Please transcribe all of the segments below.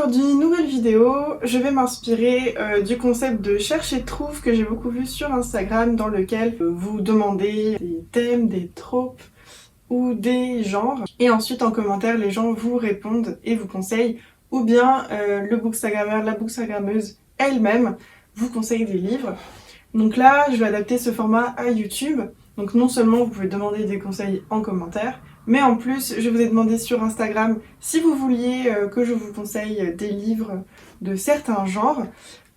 aujourd'hui, nouvelle vidéo, je vais m'inspirer du concept de cherche et trouve que j'ai beaucoup vu sur Instagram dans lequel vous demandez des thèmes, des tropes ou des genres et ensuite en commentaire les gens vous répondent et vous conseillent ou bien le bookstagrammeur, la bookstagrammeuse elle-même vous conseille des livres. Donc là, je vais adapter ce format à YouTube. Donc non seulement vous pouvez demander des conseils en commentaire, mais en plus, je vous ai demandé sur Instagram si vous vouliez que je vous conseille des livres de certains genres.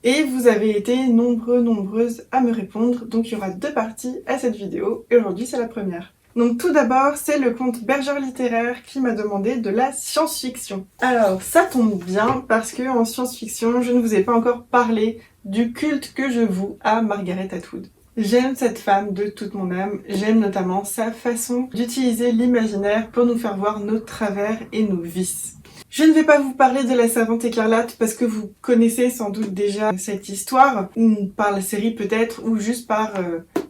Et vous avez été nombreuses à me répondre. Donc il y aura deux parties à cette vidéo. Et aujourd'hui, c'est la première. Donc tout d'abord, c'est le compte Bergère Littéraire qui m'a demandé de la science-fiction. Alors ça tombe bien parce que en science-fiction, je ne vous ai pas encore parlé du culte que je voue à Margaret Atwood. J'aime cette femme de toute mon âme, j'aime notamment sa façon d'utiliser l'imaginaire pour nous faire voir nos travers et nos vices. Je ne vais pas vous parler de la Servante écarlate parce que vous connaissez sans doute déjà cette histoire, par la série peut-être, ou juste par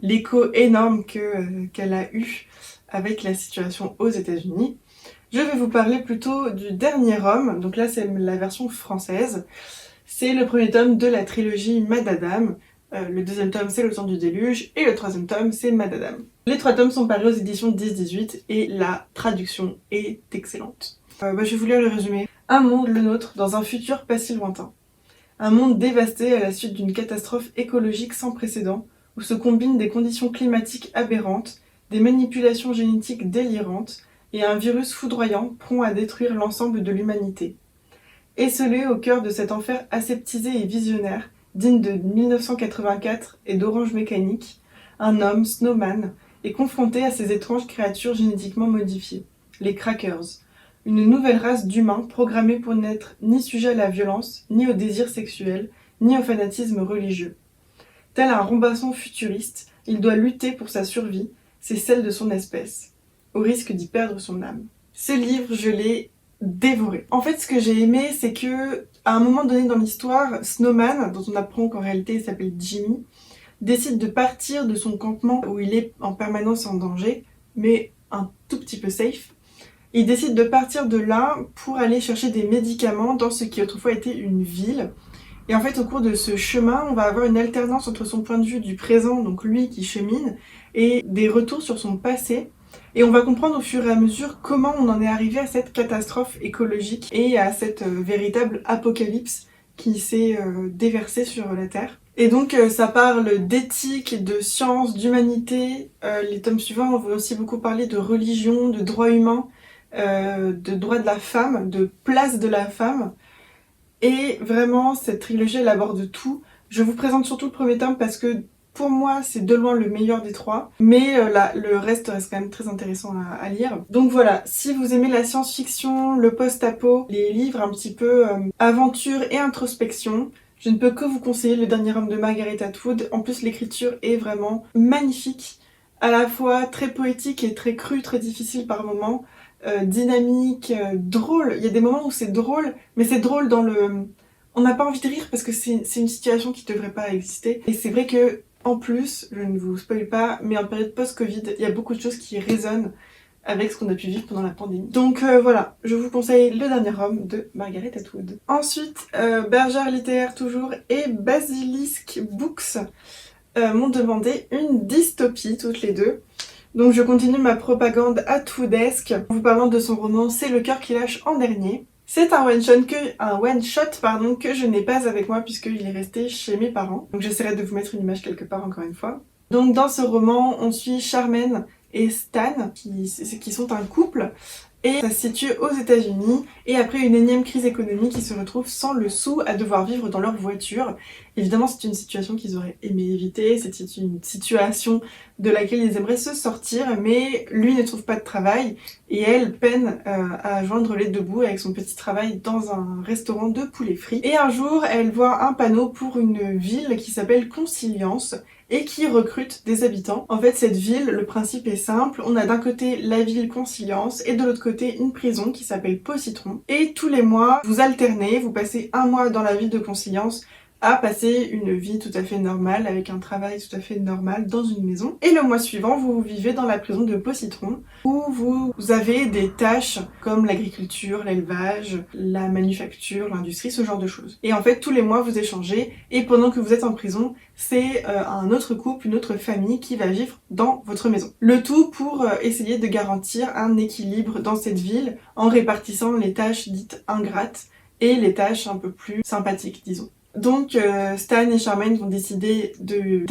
l'écho énorme qu'elle a eu avec la situation aux États-Unis. Je vais vous parler plutôt du Dernier Homme, donc là c'est la version française. C'est le premier tome de la trilogie Madadam. Le deuxième tome c'est Le Temps du Déluge et le troisième tome c'est Madadam. Les trois tomes sont parus aux éditions 10-18 et la traduction est excellente. Je vais vous lire le résumé. Un monde, le nôtre, dans un futur pas si lointain. Un monde dévasté à la suite d'une catastrophe écologique sans précédent, où se combinent des conditions climatiques aberrantes, des manipulations génétiques délirantes et un virus foudroyant prompt à détruire l'ensemble de l'humanité. Esselé au cœur de cet enfer aseptisé et visionnaire, digne de 1984 et d'Orange Mécanique, un homme, Snowman, est confronté à ces étranges créatures génétiquement modifiées, les Crackers, une nouvelle race d'humains programmés pour n'être ni sujet à la violence, ni au désir sexuel, ni au fanatisme religieux. Tel un rambasson futuriste, il doit lutter pour sa survie, c'est celle de son espèce, au risque d'y perdre son âme. Ce livre, je l'ai dévoré. En fait, ce que j'ai aimé, c'est que à un moment donné dans l'histoire, Snowman, dont on apprend qu'en réalité il s'appelle Jimmy, décide de partir de son campement où il est en permanence en danger, mais un tout petit peu safe. Il décide de partir de là pour aller chercher des médicaments dans ce qui autrefois était une ville. Et en fait, au cours de ce chemin, on va avoir une alternance entre son point de vue du présent, donc lui qui chemine, et des retours sur son passé. Et on va comprendre au fur et à mesure comment on en est arrivé à cette catastrophe écologique et à cette véritable apocalypse qui s'est déversée sur la Terre. Et donc ça parle d'éthique, de science, d'humanité. Les tomes suivants, on va aussi beaucoup parler de religion, de droits humains, de droits de la femme, de place de la femme. Et vraiment, cette trilogie, elle aborde tout. Je vous présente surtout le premier tome parce que pour moi, c'est de loin le meilleur des trois, mais le reste quand même très intéressant à lire. Donc voilà, si vous aimez la science-fiction, le post-apo, les livres un petit peu aventure et introspection, je ne peux que vous conseiller Le Dernier Homme de Margaret Atwood. En plus, l'écriture est vraiment magnifique, à la fois très poétique et très crue, très difficile par moments, dynamique, drôle. Il y a des moments où c'est drôle, mais c'est drôle dans le... On n'a pas envie de rire parce que c'est une situation qui devrait pas exister. Et c'est vrai que en plus, je ne vous spoil pas, mais en période post-Covid, il y a beaucoup de choses qui résonnent avec ce qu'on a pu vivre pendant la pandémie. Donc voilà, je vous conseille Le Dernier Homme de Margaret Atwood. Ensuite, Bergère Littéraire toujours et Basilisk Books m'ont demandé une dystopie toutes les deux. Donc je continue ma propagande atwoodesque en vous parlant de son roman C'est le cœur qui lâche en dernier. C'est un one-shot que je n'ai pas avec moi puisqu'il est resté chez mes parents. Donc j'essaierai de vous mettre une image quelque part encore une fois. Donc dans ce roman, on suit Charmaine et Stan qui sont un couple. Et ça se situe aux États-Unis et après une énième crise économique, ils se retrouvent sans le sou à devoir vivre dans leur voiture. Évidemment, c'est une situation qu'ils auraient aimé éviter, c'est une situation de laquelle ils aimeraient se sortir, mais lui ne trouve pas de travail et elle peine à joindre les deux bouts avec son petit travail dans un restaurant de poulet frit. Et un jour, elle voit un panneau pour une ville qui s'appelle Consilience et qui recrute des habitants. En fait, cette ville, le principe est simple, on a d'un côté la ville Consilience et de l'autre côté une prison qui s'appelle Pot Citron. Et tous les mois, vous alternez, vous passez un mois dans la ville de Consilience, à passer une vie tout à fait normale, avec un travail tout à fait normal dans une maison. Et le mois suivant, vous vivez dans la prison de Beaucitron, où vous avez des tâches comme l'agriculture, l'élevage, la manufacture, l'industrie, ce genre de choses. Et en fait, tous les mois, vous échangez, et pendant que vous êtes en prison, c'est un autre couple, une autre famille qui va vivre dans votre maison. Le tout pour essayer de garantir un équilibre dans cette ville, en répartissant les tâches dites ingrates et les tâches un peu plus sympathiques, disons. Donc Stan et Charmaine vont décider de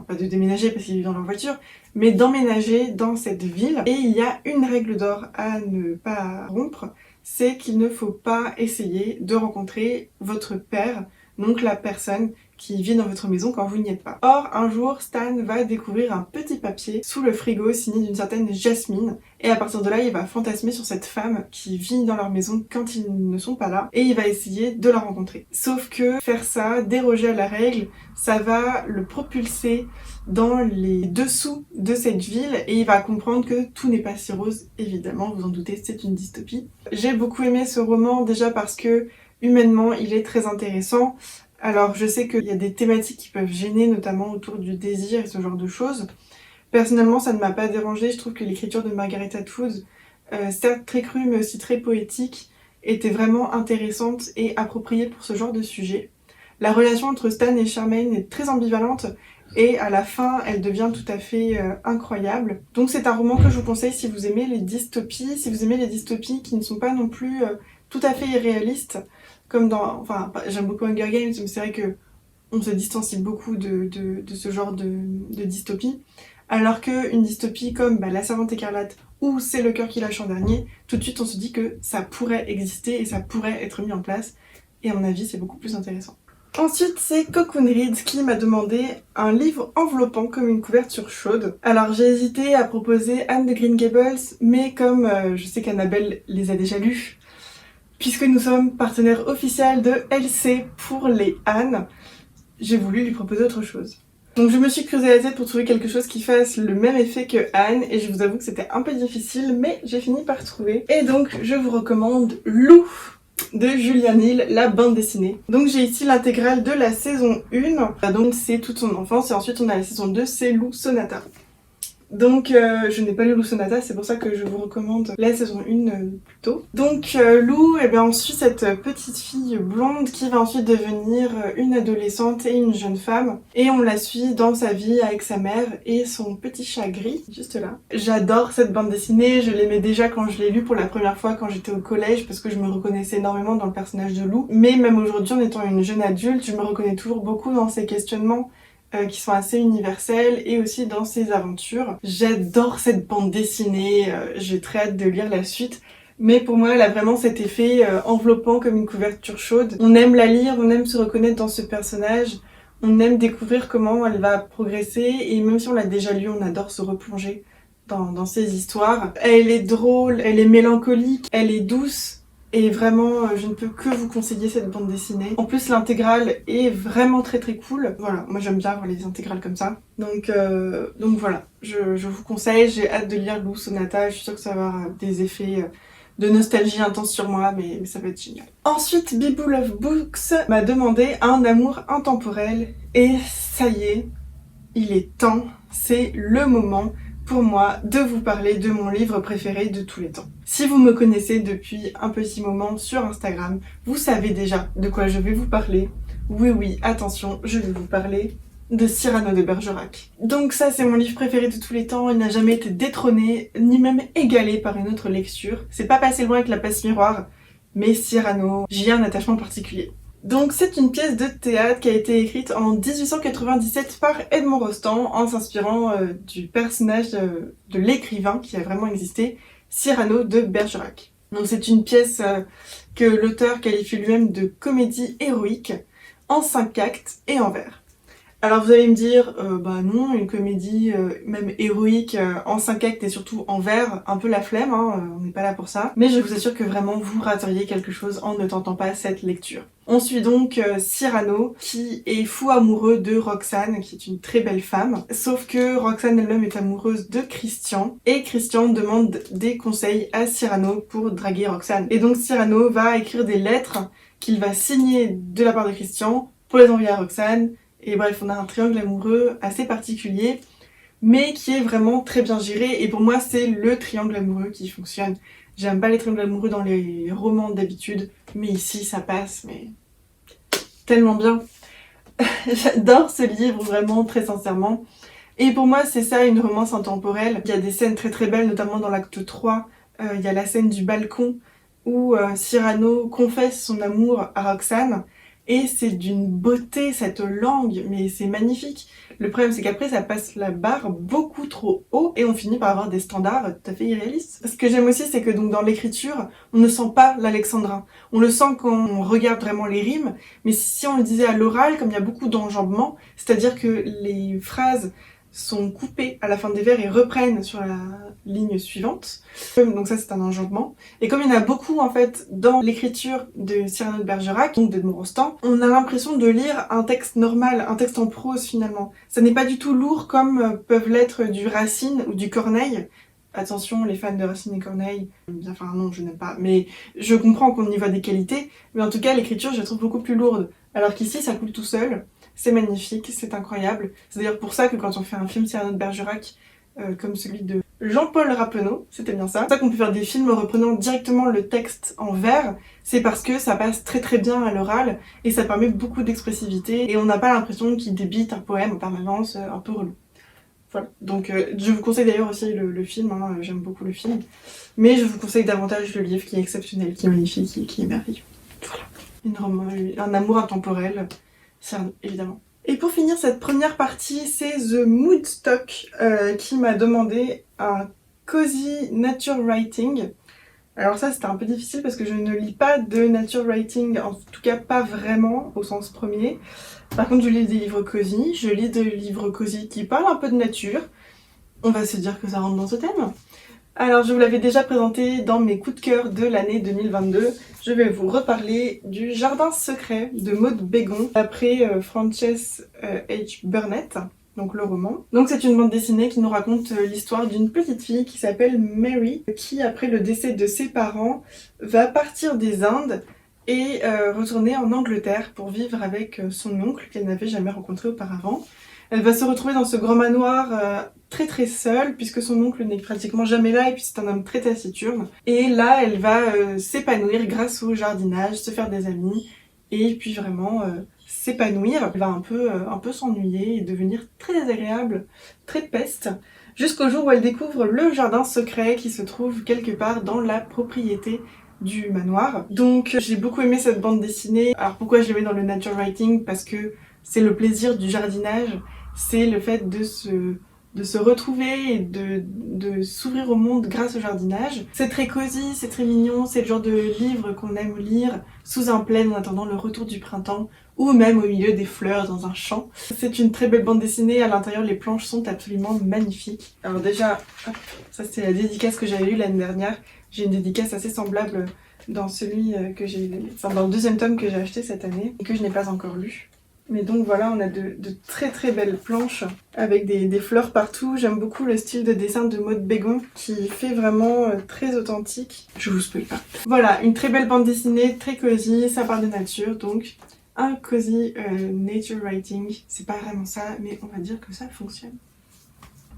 pas de déménager parce qu'ils vivent dans leur voiture, mais d'emménager dans cette ville. Et il y a une règle d'or à ne pas rompre, c'est qu'il ne faut pas essayer de rencontrer votre père, donc la personne qui vit dans votre maison quand vous n'y êtes pas. Or, un jour, Stan va découvrir un petit papier sous le frigo signé d'une certaine Jasmine, et à partir de là, il va fantasmer sur cette femme qui vit dans leur maison quand ils ne sont pas là, et il va essayer de la rencontrer. Sauf que faire ça, déroger à la règle, ça va le propulser dans les dessous de cette ville, et il va comprendre que tout n'est pas si rose, évidemment, vous en doutez, c'est une dystopie. J'ai beaucoup aimé ce roman, déjà parce que humainement, il est très intéressant. Alors je sais qu'il y a des thématiques qui peuvent gêner, notamment autour du désir et ce genre de choses. Personnellement, ça ne m'a pas dérangée. Je trouve que l'écriture de Margaret Atwood, certes très crue mais aussi très poétique, était vraiment intéressante et appropriée pour ce genre de sujet. La relation entre Stan et Charmaine est très ambivalente et à la fin, elle devient tout à fait incroyable. Donc c'est un roman que je vous conseille si vous aimez les dystopies, qui ne sont pas non plus tout à fait irréalistes. Comme dans, enfin, j'aime beaucoup Hunger Games, mais c'est vrai que on se distancie beaucoup de ce genre de dystopie. Alors qu'une dystopie comme La Servante écarlate ou C'est le cœur qui lâche en dernier, tout de suite on se dit que ça pourrait exister et ça pourrait être mis en place. Et à mon avis, c'est beaucoup plus intéressant. Ensuite, c'est Cocoon Reads qui m'a demandé un livre enveloppant comme une couverture chaude. Alors j'ai hésité à proposer Anne de Green Gables, mais comme je sais qu'Annabelle les a déjà lus, puisque nous sommes partenaires officiels de LC pour les Anne, j'ai voulu lui proposer autre chose. Donc je me suis creusé la tête pour trouver quelque chose qui fasse le même effet que Anne, et je vous avoue que c'était un peu difficile, mais j'ai fini par trouver. Et donc je vous recommande Lou de Julia Neal, la bande dessinée. Donc j'ai ici l'intégrale de la saison 1, donc c'est toute son enfance, et ensuite on a la saison 2, c'est Lou Sonata. Donc je n'ai pas lu Lou Sonata, c'est pour ça que je vous recommande la saison 1 plus tôt. Donc Lou, on suit cette petite fille blonde qui va ensuite devenir une adolescente et une jeune femme. Et on la suit dans sa vie avec sa mère et son petit chat gris, juste là. J'adore cette bande dessinée, je l'aimais déjà quand je l'ai lue pour la première fois quand j'étais au collège parce que je me reconnaissais énormément dans le personnage de Lou. Mais même aujourd'hui, en étant une jeune adulte, je me reconnais toujours beaucoup dans ses questionnements. Qui sont assez universels et aussi dans ses aventures. J'adore cette bande dessinée, j'ai très hâte de lire la suite. Mais pour moi, elle a vraiment cet effet enveloppant comme une couverture chaude. On aime la lire, on aime se reconnaître dans ce personnage, on aime découvrir comment elle va progresser et même si on l'a déjà lu, on adore se replonger dans ses histoires. Elle est drôle, elle est mélancolique, elle est douce. Et vraiment, je ne peux que vous conseiller cette bande dessinée. En plus, l'intégrale est vraiment très très cool. Voilà, moi j'aime bien voir les intégrales comme ça. Donc voilà, je vous conseille, j'ai hâte de lire Lou Sonata. Je suis sûre que ça va avoir des effets de nostalgie intense sur moi, mais ça va être génial. Ensuite, Bibou Love Books m'a demandé un amour intemporel. Et ça y est, il est temps, c'est le moment pour moi de vous parler de mon livre préféré de tous les temps. Si vous me connaissez depuis un petit moment sur Instagram, vous savez déjà de quoi je vais vous parler. Oui, attention, je vais vous parler de Cyrano de Bergerac. Donc ça, c'est mon livre préféré de tous les temps, il n'a jamais été détrôné, ni même égalé par une autre lecture. C'est pas passé loin avec La Passe Miroir, mais Cyrano, j'y ai un attachement particulier. Donc c'est une pièce de théâtre qui a été écrite en 1897 par Edmond Rostand en s'inspirant du personnage de l'écrivain qui a vraiment existé, Cyrano de Bergerac. Donc c'est une pièce que l'auteur qualifie lui-même de comédie héroïque en 5 actes et en vers. Alors vous allez me dire, non, une comédie même héroïque en 5 actes et surtout en vers, un peu la flemme, on n'est pas là pour ça. Mais je vous assure que vraiment vous rateriez quelque chose en ne tentant pas cette lecture. On suit donc Cyrano qui est fou amoureux de Roxane, qui est une très belle femme. Sauf que Roxane elle-même est amoureuse de Christian et Christian demande des conseils à Cyrano pour draguer Roxane. Et donc Cyrano va écrire des lettres qu'il va signer de la part de Christian pour les envoyer à Roxane. Et bref, on a un triangle amoureux assez particulier, mais qui est vraiment très bien géré. Et pour moi, c'est le triangle amoureux qui fonctionne. J'aime pas les triangles amoureux dans les romans d'habitude, mais ici, ça passe, mais tellement bien. J'adore ce livre, vraiment, très sincèrement. Et pour moi, c'est ça, une romance intemporelle. Il y a des scènes très très belles, notamment dans l'acte 3. Il y a la scène du balcon où Cyrano confesse son amour à Roxane. Et c'est d'une beauté, cette langue, mais c'est magnifique. Le problème, c'est qu'après, ça passe la barre beaucoup trop haut et on finit par avoir des standards tout à fait irréalistes. Ce que j'aime aussi, c'est que donc dans l'écriture, on ne sent pas l'alexandrin. On le sent quand on regarde vraiment les rimes, mais si on le disait à l'oral, comme il y a beaucoup d'enjambements, c'est-à-dire que les phrases sont coupées à la fin des vers et reprennent sur la ligne suivante. Donc ça, c'est un enjambement. Et comme il y en a beaucoup, en fait, dans l'écriture de Cyrano de Bergerac, donc d'Edmond Rostand, on a l'impression de lire un texte normal, un texte en prose, finalement. Ça n'est pas du tout lourd comme peuvent l'être du Racine ou du Corneille. Attention, les fans de Racine et Corneille, enfin non, je n'aime pas, mais je comprends qu'on y voit des qualités, mais en tout cas, l'écriture, je la trouve beaucoup plus lourde. Alors qu'ici, ça coule tout seul. C'est magnifique, c'est incroyable. C'est d'ailleurs pour ça que quand on fait un film Cyrano de Bergerac, comme celui de Jean-Paul Rappeneau, c'était bien ça. C'est pour ça qu'on peut faire des films reprenant directement le texte en vers, c'est parce que ça passe très très bien à l'oral et ça permet beaucoup d'expressivité et on n'a pas l'impression qu'il débite un poème en permanence un peu relou. Voilà. Donc je vous conseille d'ailleurs aussi le film, hein, j'aime beaucoup le film, mais je vous conseille davantage le livre qui est exceptionnel, qui est magnifique et qui est merveilleux. Voilà. Un amour intemporel. Évidemment. Et pour finir cette première partie, c'est The Moodstock qui m'a demandé un cozy nature writing. Alors ça, c'était un peu difficile parce que je ne lis pas de nature writing, en tout cas pas vraiment au sens premier. Par contre, je lis des livres cozy, je lis des livres cozy qui parlent un peu de nature. On va se dire que ça rentre dans ce thème. Alors, je vous l'avais déjà présenté dans mes coups de cœur de l'année 2022. Je vais vous reparler du Jardin secret de Maud Bégon, d'après Frances H. Burnett, donc le roman. Donc c'est une bande dessinée qui nous raconte l'histoire d'une petite fille qui s'appelle Mary, qui après le décès de ses parents, va partir des Indes et retourner en Angleterre pour vivre avec son oncle qu'elle n'avait jamais rencontré auparavant. Elle va se retrouver dans ce grand manoir très très seule puisque son oncle n'est pratiquement jamais là et puis c'est un homme très taciturne. Et là elle va s'épanouir grâce au jardinage, se faire des amis et puis vraiment s'épanouir. Elle va un peu s'ennuyer et devenir très désagréable, très peste, jusqu'au jour où elle découvre le jardin secret qui se trouve quelque part dans la propriété du manoir. Donc j'ai beaucoup aimé cette bande dessinée. Alors pourquoi je l'ai mis dans le nature writing? Parce que c'est le plaisir du jardinage, c'est le fait de se retrouver et de s'ouvrir au monde grâce au jardinage. C'est très cosy, c'est très mignon, c'est le genre de livre qu'on aime lire sous un plaid en attendant le retour du printemps ou même au milieu des fleurs dans un champ. C'est une très belle bande dessinée, à l'intérieur les planches sont absolument magnifiques. Alors déjà, hop, ça c'est la dédicace que j'avais eue l'année dernière. J'ai une dédicace assez semblable dans celui que dans le deuxième tome que j'ai acheté cette année et que je n'ai pas encore lu. Mais donc voilà, on a de très très belles planches avec des fleurs partout. J'aime beaucoup le style de dessin de Maud Bégon qui fait vraiment très authentique. Je vous spoil pas. Voilà, une très belle bande dessinée, très cosy, ça parle de nature, donc un cozy nature writing. C'est pas vraiment ça, mais on va dire que ça fonctionne.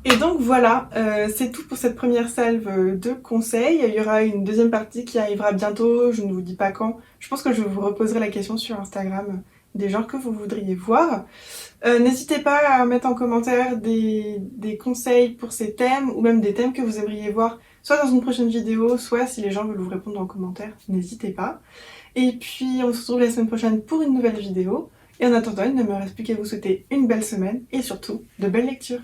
Et donc voilà, c'est tout pour cette première salve de conseils. Il y aura une deuxième partie qui arrivera bientôt, je ne vous dis pas quand. Je pense que je vous reposerai la question sur Instagram des genres que vous voudriez voir. N'hésitez pas à mettre en commentaire des conseils pour ces thèmes ou même des thèmes que vous aimeriez voir soit dans une prochaine vidéo, soit si les gens veulent vous répondre en commentaire, n'hésitez pas. Et puis on se retrouve la semaine prochaine pour une nouvelle vidéo. Et en attendant, il ne me reste plus qu'à vous souhaiter une belle semaine et surtout de belles lectures.